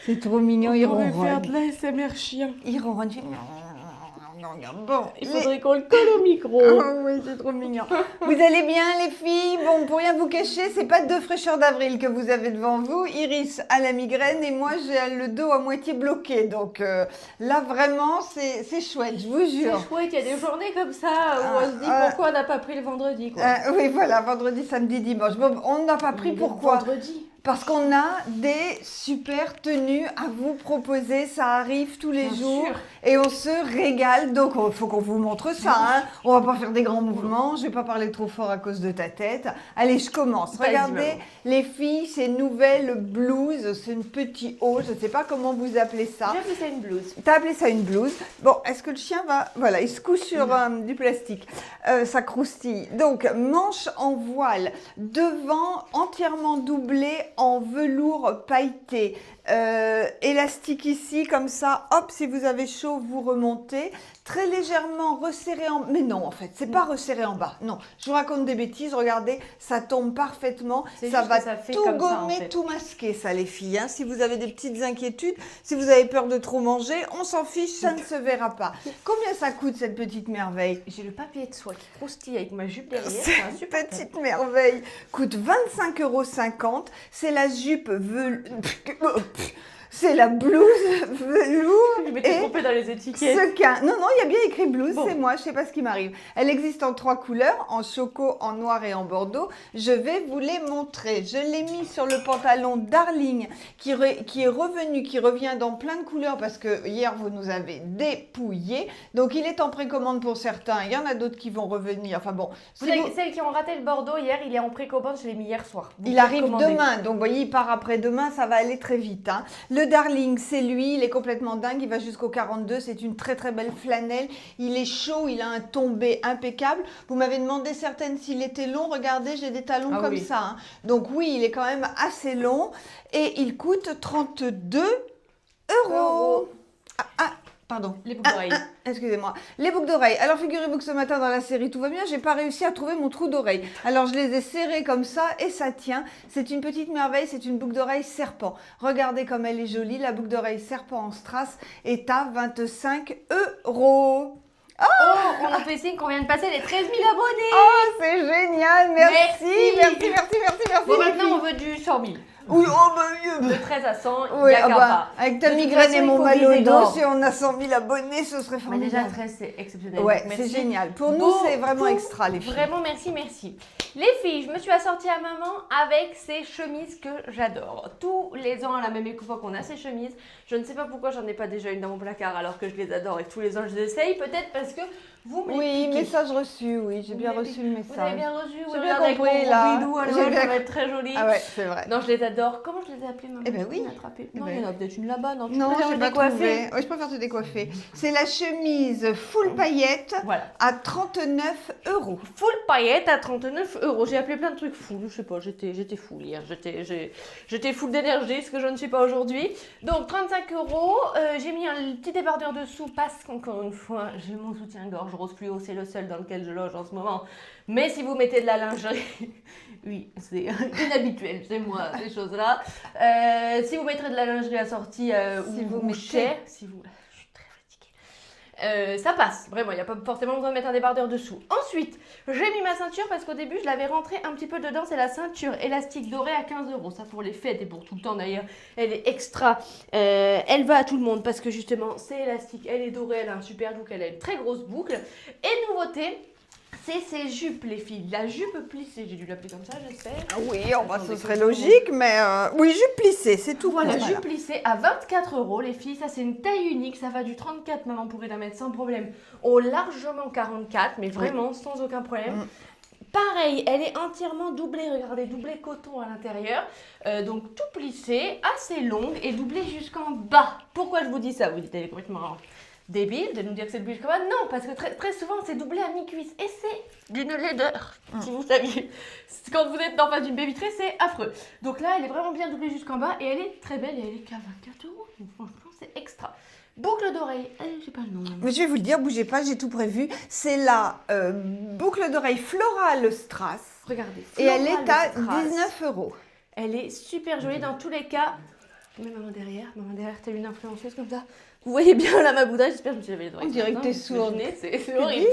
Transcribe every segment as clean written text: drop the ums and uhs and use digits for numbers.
C'est trop mignon, il On pourrait faire ronronne. de l'ASMR chien. Il ronronne. Bon, Il faudrait qu'on le colle au micro. Oh oui, c'est trop mignon. Vous allez bien, les filles? Bon, pour rien vous cacher, c'est pas deux fraîcheurs d'avril que vous avez devant vous. Iris a la migraine et moi, j'ai le dos à moitié bloqué. Donc là, vraiment, c'est chouette, je vous jure. C'est chouette, il y a des journées comme ça où on se dit pourquoi on n'a pas pris le vendredi, quoi. Oui, voilà, vendredi, samedi, dimanche. Bon, on n'a pas pris, pourquoi? Vendredi. Parce qu'on a des super tenues à vous proposer, ça arrive tous les Bien jours sûr. et on se régale. Donc il faut qu'on vous montre ça, hein. On va pas faire des grands mouvements, je vais pas parler trop fort à cause de ta tête. Allez, je commence. Vas-y, Regardez, maman. les filles, c'est une nouvelle blouse, c'est une petite haut, je sais pas comment vous appelez ça. J'ai appelé ça une blouse. T'as appelé ça une blouse. Bon, est-ce que le chien va... Voilà, il se couche sur du plastique. Ça croustille. Donc, manche en voile, devant entièrement doublé en velours pailleté. Élastique ici, comme ça. Hop, si vous avez chaud, vous remontez. Très légèrement resserré en... Mais non, en fait, c'est pas resserré en bas. Non, je vous raconte des bêtises. Regardez, ça tombe parfaitement. C'est Ça juste va que ça fait tout comme ça, en gommer, fait. tout masquer, ça, les filles. Hein. Si vous avez des petites inquiétudes, si vous avez peur de trop manger, on s'en fiche, ça ne se verra pas. Combien ça coûte, cette petite merveille? J'ai le papier de soie qui croustille avec ma jupe derrière. Cette C'est un super petite merveille coûte 25,50 €. C'est la jupe c'est la blouse velours Je m'étais et trompée dans les étiquettes. sequin. Non, non, il y a bien écrit blouse, Bon. c'est moi, je sais pas ce qui m'arrive. Elle existe en 3 couleurs, en choco, en noir et en bordeaux. Je vais vous les montrer. Je l'ai mis sur le pantalon Darling qui est revenu, qui revient dans plein de couleurs parce que hier vous nous avez dépouillé. Donc il est en précommande pour certains, il y en a d'autres qui vont revenir. Enfin bon, Vous si savez, vous- celles qui ont raté le Bordeaux hier, il est en précommande, je l'ai mis hier soir. Vous il pouvez arrive commander. demain, donc vous voyez, il part après-demain, ça va aller très vite. Hein. Le Darling, c'est lui, il est complètement dingue, il va jusqu'au 42, c'est une très très belle flanelle. Il est chaud, il a un tombé impeccable. Vous m'avez demandé certaines s'il était long, regardez, j'ai des talons Ah comme oui. ça. Hein. Donc oui, il est quand même assez long et il coûte 32 €. Pardon. Les boucles d'oreilles. Excusez-moi. Les boucles d'oreilles. Alors, figurez-vous que ce matin, dans la série Tout va bien, j'ai pas réussi à trouver mon trou d'oreille. Alors, je les ai serrés comme ça et ça tient. C'est une petite merveille, c'est une boucle d'oreille serpent. Regardez comme elle est jolie. La boucle d'oreille serpent en strass est à 25 €. Oh, on nous fait signe qu'on vient de passer les 13 000 abonnés. Oh, c'est génial. Merci. Merci. Merci. Bon, les maintenant, filles. on veut du 100 000. Oui, oh, bah, De 13 à 100, il oui, n'y a ah qu'un bah, pas. avec ta De toute migraine façon, et il mon faut mal au viser dos, d'or. si on a 100 000 abonnés, ce serait Mais déjà, formidable. 13, c'est exceptionnel. Ouais, Donc, c'est merci. génial. Pour nous, c'est vraiment Beaucoup. extra, les filles. Vraiment, merci. Les filles, je me suis assortie à maman avec ces chemises que j'adore. Tous les ans, à la même époque, on a ces chemises. Je ne sais pas pourquoi j'en ai pas déjà une dans mon placard alors que je les adore et que tous les ans je les essaye. Peut-être parce que vous me les Oui, piquez. message reçu, oui, j'ai bien Vous m'avez reçu le Vous avez message. bien reçu, J'ai vous bien regardez avec compris, mon là. bidou à J'ai Noël, bien- ça va être très joli. Ah ouais, c'est vrai. Non, je les adore. Comment je les ai appelées, maman? Eh ben oui. J'ai attrapé. Eh Non, ben. il y en a peut-être une là-bas. Non, tu Non, préfères j'ai me pas décoiffer? trouvé. Oui, je préfère te décoiffer. C'est la chemise full paillettes Voilà. à 39 €. Full paillette à 39 €. J'ai appelé plein de trucs full. Je sais pas, j'étais full hier. J'étais full d'énergie, ce que je ne suis pas aujourd'hui. Donc 35 €. J'ai mis un petit débardeur dessous parce qu'encore une fois, j'ai mon soutien-gorge rose fluo. C'est le seul dans lequel je loge en ce moment. Mais si vous mettez de la lingerie, oui, c'est inhabituel chez moi, ces choses-là. Si vous mettrez de la lingerie assortie Si vous ou mettez. chère, si vous... Je suis très fatiguée. Ça passe, vraiment, il n'y a pas forcément besoin de mettre un débardeur dessous. Ensuite, j'ai mis ma ceinture parce qu'au début, je l'avais rentrée un petit peu dedans. C'est la ceinture élastique dorée à 15 €. Ça pour les fêtes et pour tout le temps d'ailleurs. Elle est extra. Elle va à tout le monde parce que justement, c'est élastique. Elle est dorée, elle a un super look, elle a une très grosse boucle. Et nouveauté, c'est ces jupes, les filles. La jupe plissée, j'ai dû l'appeler comme ça, j'espère. Ah oui, ce Attendez, serait comment- logique, mais oui, jupe plissée, c'est tout. Voilà, Voilà. jupe plissée à 24 €, les filles. Ça, c'est une taille unique. Ça va du 34, maman pourrait la mettre sans problème, au largement 44, mais vraiment sans aucun problème. Mm. Pareil, elle est entièrement doublée, regardez, doublée coton à l'intérieur. Donc tout plissé, assez longue et doublée jusqu'en bas. Pourquoi je vous dis ça? Vous dites, elle est complètement débile de nous dire que c'est doublé jusqu'en bas. Non, parce que très souvent, c'est doublé à mi-cuisse. Et c'est d'une laideur, si vous saviez. Quand vous êtes en face d'une baby tray, c'est affreux. Donc là, elle est vraiment bien doublée jusqu'en bas et elle est très belle et elle est qu'à 24 €. Donc franchement, c'est extra. Boucle d'oreille, je sais pas le nom. Mais je vais vous le dire, bougez pas, j'ai tout prévu. C'est la boucle d'oreille florale strass Regardez. et elle est à Florale Strass. 19 €. Elle est super jolie dans tous les cas. Mets maman derrière, t'es une influenceuse comme ça. Vous voyez bien là ma bouddha, j'espère que je me suis lavé les oreilles. On dirait que t'es sourde. C'est horrible.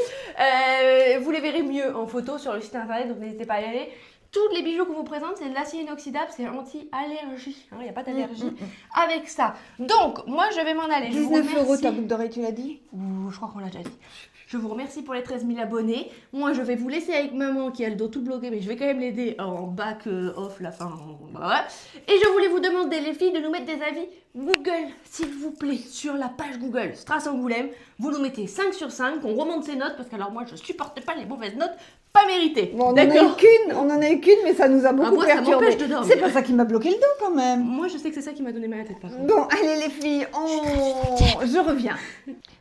Vous les verrez mieux en photo sur le site internet, donc n'hésitez pas à y aller. Tous les bijoux qu'on vous présente, c'est de l'acier inoxydable, c'est anti-allergie. Il n'y a pas d'allergie avec ça. Donc, moi, je vais m'en aller. 19 € ta boucle d'oreille, tu l'as dit? Ouh, je crois qu'on l'a déjà dit. Je vous remercie pour les 13 000 abonnés. Moi, je vais vous laisser avec maman qui a le dos tout bloqué, mais je vais quand même l'aider en back off la fin. Voilà. Et je voulais vous demander, les filles, de nous mettre des avis Google, s'il vous plaît, sur la page Google Strass Angoulême. Vous nous mettez 5 sur 5, on remonte ces notes, parce que alors moi, je supporte pas les mauvaises notes, pas méritées. Bon, on en a eu qu'une, mais ça nous a beaucoup perturbé. Ça m'empêche de dormir. C'est pas ça qui m'a bloqué le dos quand même. Moi, je sais que c'est ça qui m'a donné mal à la tête, par contre. Bon, allez les filles, je reviens.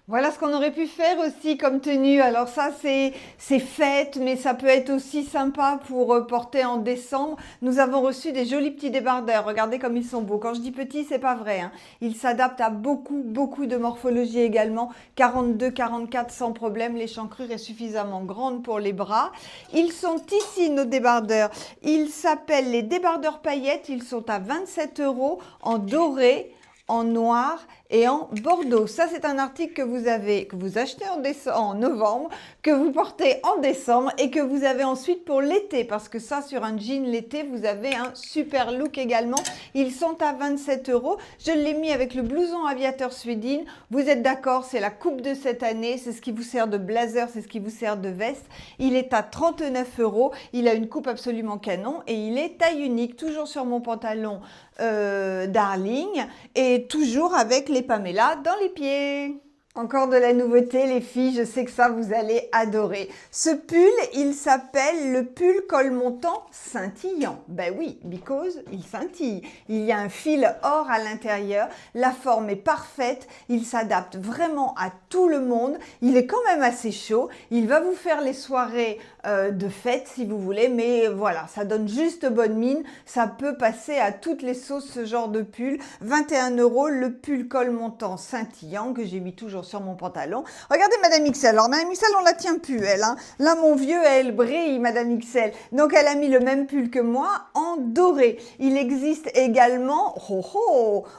Voilà ce qu'on aurait pu faire aussi comme tenue. Alors ça, c'est fête, mais ça peut être aussi sympa pour porter en décembre. Nous avons reçu des jolis petits débardeurs. Regardez comme ils sont beaux. Quand je dis petits, c'est pas vrai, hein. Ils s'adaptent à beaucoup de morphologie également. 42, 44 sans problème. L'échancrure est suffisamment grande pour les bras. Ils sont ici, nos débardeurs. Ils s'appellent les débardeurs paillettes. Ils sont à 27 € en doré, en noir et en bordeaux. Ça, c'est un article que vous achetez en novembre, que vous portez en décembre et que vous avez ensuite pour l'été. Parce que ça, sur un jean l'été, vous avez un super look également. Ils sont à 27 €. Je l'ai mis avec le blouson aviateur suédine. Vous êtes d'accord, c'est la coupe de cette année. C'est ce qui vous sert de blazer, c'est ce qui vous sert de veste. Il est à 39 €. Il a une coupe absolument canon et il est taille unique. Toujours sur mon pantalon Darling et toujours avec les Pamela dans les pieds. Encore de la nouveauté les filles, je sais que ça vous allez adorer. Ce pull, il s'appelle le pull col montant scintillant. Ben oui, because il scintille. Il y a un fil or à l'intérieur, la forme est parfaite, il s'adapte vraiment à tout le monde. Il est quand même assez chaud, il va vous faire les soirées de fête si vous voulez, mais voilà, ça donne juste bonne mine. Ça peut passer à toutes les sauces ce genre de pull. 21 €, le pull col montant scintillant que j'ai mis toujours sur mon pantalon. Regardez Madame XL. Alors Madame XL, on la tient plus elle, hein. Là mon vieux, elle brille Madame XL. Donc elle a mis le même pull que moi en doré. Il existe également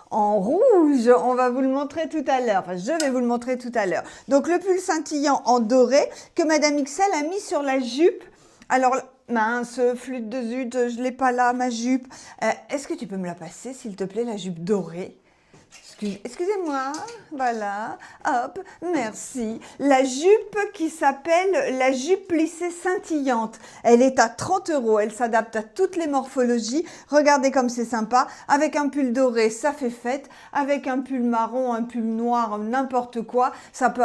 en rouge. On va vous le montrer tout à l'heure. Enfin, je vais vous le montrer tout à l'heure. Donc le pull scintillant en doré que Madame XL a mis sur la jupe. Alors mince, flûte de zut, je l'ai pas là ma jupe. Est-ce que tu peux me la passer s'il te plaît, la jupe dorée? Excusez-moi, voilà, hop, merci. La jupe qui s'appelle la jupe plissée scintillante. Elle est à 30 €, elle s'adapte à toutes les morphologies. Regardez comme c'est sympa. Avec un pull doré, ça fait fête. Avec un pull marron, un pull noir, n'importe quoi, ça peut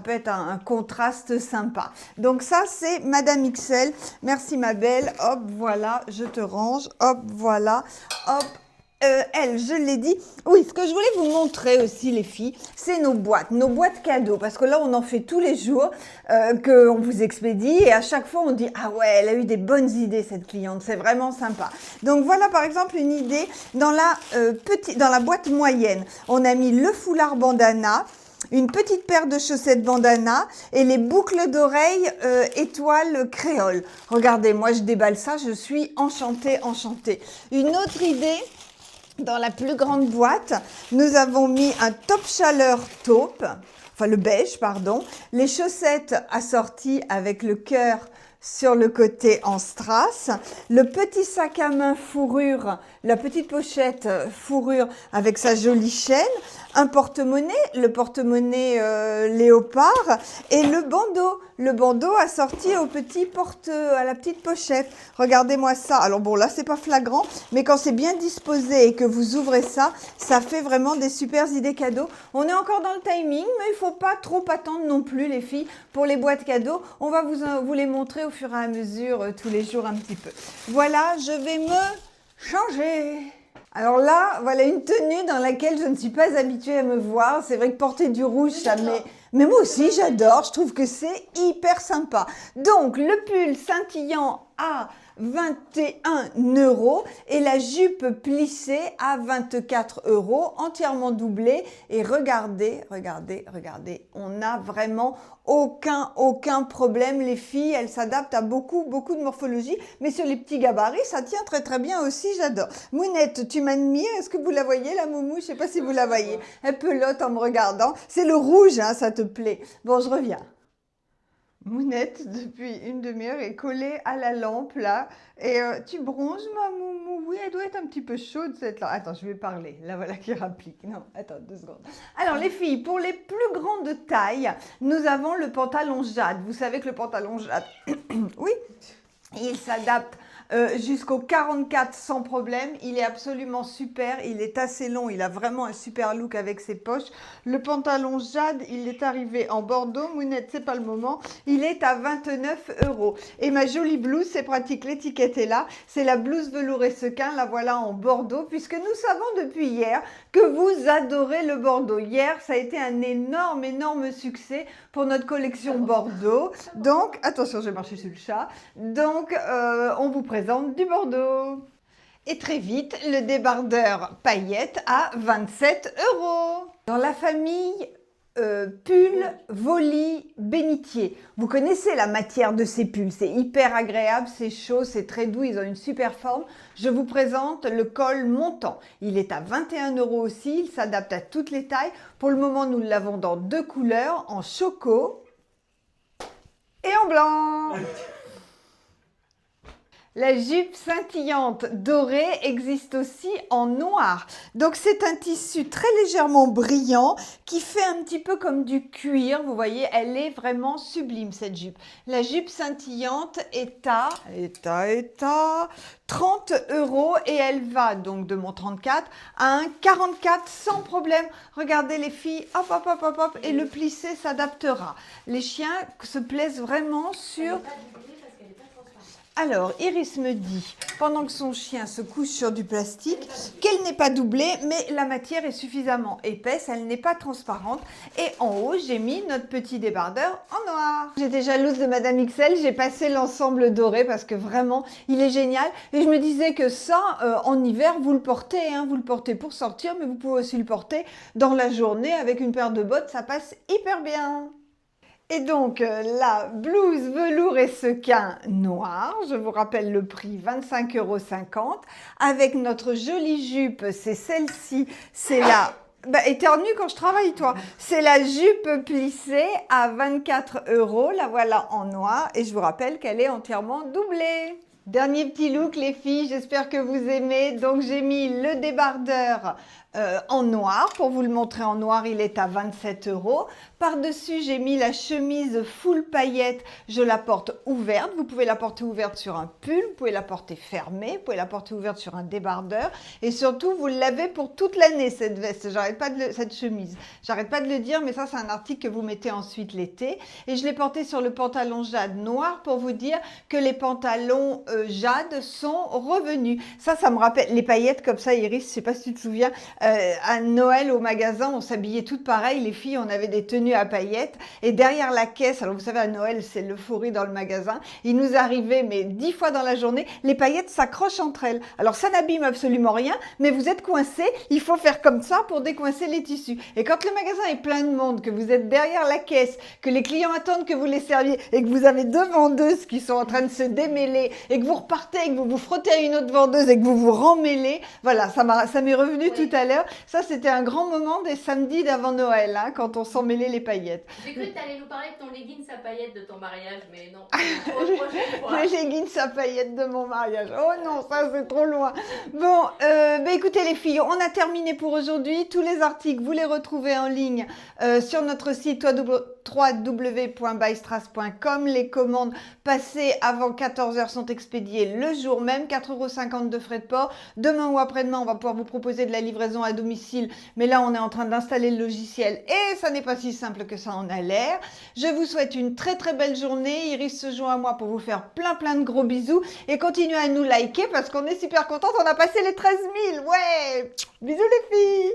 être un contraste sympa. Donc ça, c'est Madame XL. Merci ma belle, hop, voilà, je te range, hop, voilà, hop. Elle, je l'ai dit. Oui, ce que je voulais vous montrer aussi, les filles, c'est nos boîtes cadeaux. Parce que là, on en fait tous les jours, qu'on vous expédie. Et à chaque fois, on dit, ah ouais, elle a eu des bonnes idées, cette cliente. C'est vraiment sympa. Donc voilà, par exemple, une idée dans la boîte moyenne. On a mis le foulard bandana, une petite paire de chaussettes bandana et les boucles d'oreilles étoiles créole. Regardez, moi, je déballe ça, je suis enchantée. Une autre idée... Dans la plus grande boîte, nous avons mis un top chaleur taupe, enfin le beige, pardon, les chaussettes assorties avec le cœur sur le côté en strass, le petit sac à main fourrure, la petite pochette fourrure avec sa jolie chaîne, un porte-monnaie, le porte-monnaie léopard et le bandeau assorti à la petite pochette. Regardez-moi ça. Alors bon, là c'est pas flagrant, mais quand c'est bien disposé et que vous ouvrez ça, ça fait vraiment des super idées cadeaux. On est encore dans le timing, mais il faut pas trop attendre non plus les filles pour les boîtes cadeaux. On va vous les montrer au fur et à mesure tous les jours un petit peu. Voilà, je vais me changer. Alors là, voilà une tenue dans laquelle je ne suis pas habituée à me voir. C'est vrai que porter du rouge, ça met... Mais moi aussi, j'adore. Je trouve que c'est hyper sympa. Donc, le pull scintillant à 21 € et la jupe plissée à 24 €, entièrement doublée. Et regardez, regardez, regardez, on n'a vraiment aucun problème. Les filles, elles s'adaptent à beaucoup de morphologie, mais sur les petits gabarits, ça tient très bien aussi, j'adore. Mounette, tu m'admires, est-ce que vous la voyez, la moumou? Je sais pas si vous la voyez. Elle pelote en me regardant. C'est le rouge, hein, ça te plaît. Bon, je reviens. Mounette, depuis une demi-heure, est collée à la lampe, là. Et tu bronzes, ma moumou? Oui, elle doit être un petit peu chaude, cette lampe. Attends, je vais parler. Là, voilà qui rapplique. Non, attends, 2 secondes. Alors, les filles, pour les plus grandes tailles, nous avons le pantalon Jade. Vous savez que le pantalon Jade, oui, il s'adapte jusqu'au 44 sans problème. Il est absolument super. Il est assez long. Il a vraiment un super look avec ses poches. Le pantalon Jade, il est arrivé en Bordeaux. Mounette, c'est pas le moment. Il est à 29 €. Et ma jolie blouse, c'est pratique. L'étiquette est là. C'est la blouse velours et sequin. La voilà en Bordeaux. Puisque nous savons depuis hier que vous adorez le Bordeaux. Hier, ça a été un énorme succès pour notre collection Bordeaux. Donc, attention, j'ai marché sur le chat. Donc, on vous présente du Bordeaux. Et très vite, le débardeur paillettes à 27 €. Dans la famille pull, voili, bénitier. Vous connaissez la matière de ces pulls. C'est hyper agréable, c'est chaud, c'est très doux, ils ont une super forme. Je vous présente le col montant. Il est à 21 € aussi, il s'adapte à toutes les tailles. Pour le moment, nous l'avons dans 2 couleurs, en choco et en blanc. La jupe scintillante dorée existe aussi en noir. Donc c'est un tissu très légèrement brillant qui fait un petit peu comme du cuir. Vous voyez, elle est vraiment sublime cette jupe. La jupe scintillante est à 30 € et elle va donc de mon 34 à un 44 sans problème. Regardez les filles, hop, et le plissé s'adaptera. Les chiens se plaisent vraiment sur... Alors, Iris me dit, pendant que son chien se couche sur du plastique, qu'elle n'est pas doublée, mais la matière est suffisamment épaisse, elle n'est pas transparente. Et en haut, j'ai mis notre petit débardeur en noir. J'étais jalouse de Madame XL, j'ai passé l'ensemble doré parce que vraiment, il est génial. Et je me disais que ça, en hiver, vous le portez, hein, vous le portez pour sortir, mais vous pouvez aussi le porter dans la journée avec une paire de bottes, ça passe hyper bien. Et donc, la blouse velours et sequin noir, je vous rappelle le prix, 25,50 €. Avec notre jolie jupe, c'est celle-ci, c'est la... Bah, éternue quand je travaille, toi. C'est la jupe plissée à 24 €. La voilà en noir et je vous rappelle qu'elle est entièrement doublée. Dernier petit look, les filles, j'espère que vous aimez. Donc, j'ai mis le débardeur en noir. Pour vous le montrer en noir, il est à 27 €. Par-dessus, j'ai mis la chemise full paillettes. Je la porte ouverte. Vous pouvez la porter ouverte sur un pull. Vous pouvez la porter fermée. Vous pouvez la porter ouverte sur un débardeur. Et surtout, vous l'avez pour toute l'année, cette veste. Cette chemise. J'arrête pas de le dire, mais ça, c'est un article que vous mettez ensuite l'été. Et je l'ai porté sur le pantalon Jade noir pour vous dire que les pantalons Jade sont revenus. Ça me rappelle les paillettes comme ça, Iris, je sais pas si tu te souviens, à Noël au magasin, on s'habillait toutes pareilles, les filles, on avait des tenues à paillettes et derrière la caisse, alors vous savez à Noël c'est l'euphorie dans le magasin, il nous arrivait mais 10 fois dans la journée, les paillettes s'accrochent entre elles. Alors ça n'abîme absolument rien, mais vous êtes coincé, il faut faire comme ça pour décoincer les tissus. Et quand le magasin est plein de monde, que vous êtes derrière la caisse, que les clients attendent que vous les serviez et que vous avez 2 vendeuses qui sont en train de se démêler et que vous repartez et que vous vous frottez à une autre vendeuse et que vous vous remêlez, voilà, ça m'est revenu tout à l'heure. Ça, c'était un grand moment des samedis d'avant Noël, hein, quand on s'en mêlait les paillettes. J'ai cru que tu allais nous parler de ton leggings à paillettes de ton mariage, mais non. Les leggings à paillettes de mon mariage. Oh non, ça c'est trop loin. Bon, écoutez les filles, on a terminé pour aujourd'hui. Tous les articles, vous les retrouvez en ligne sur notre site www.bystrass.com. Les commandes passées avant 14 h sont expédiées le jour même, 4,50 € de frais de port. Demain ou après-demain, on va pouvoir vous proposer de la livraison à domicile, mais là on est en train d'installer le logiciel et ça n'est pas si simple que ça en a l'air. Je vous souhaite une très belle journée. Iris se joint à moi pour vous faire plein de gros bisous et continuez à nous liker parce qu'on est super contente, on a passé les 13 000. Ouais, bisous les filles.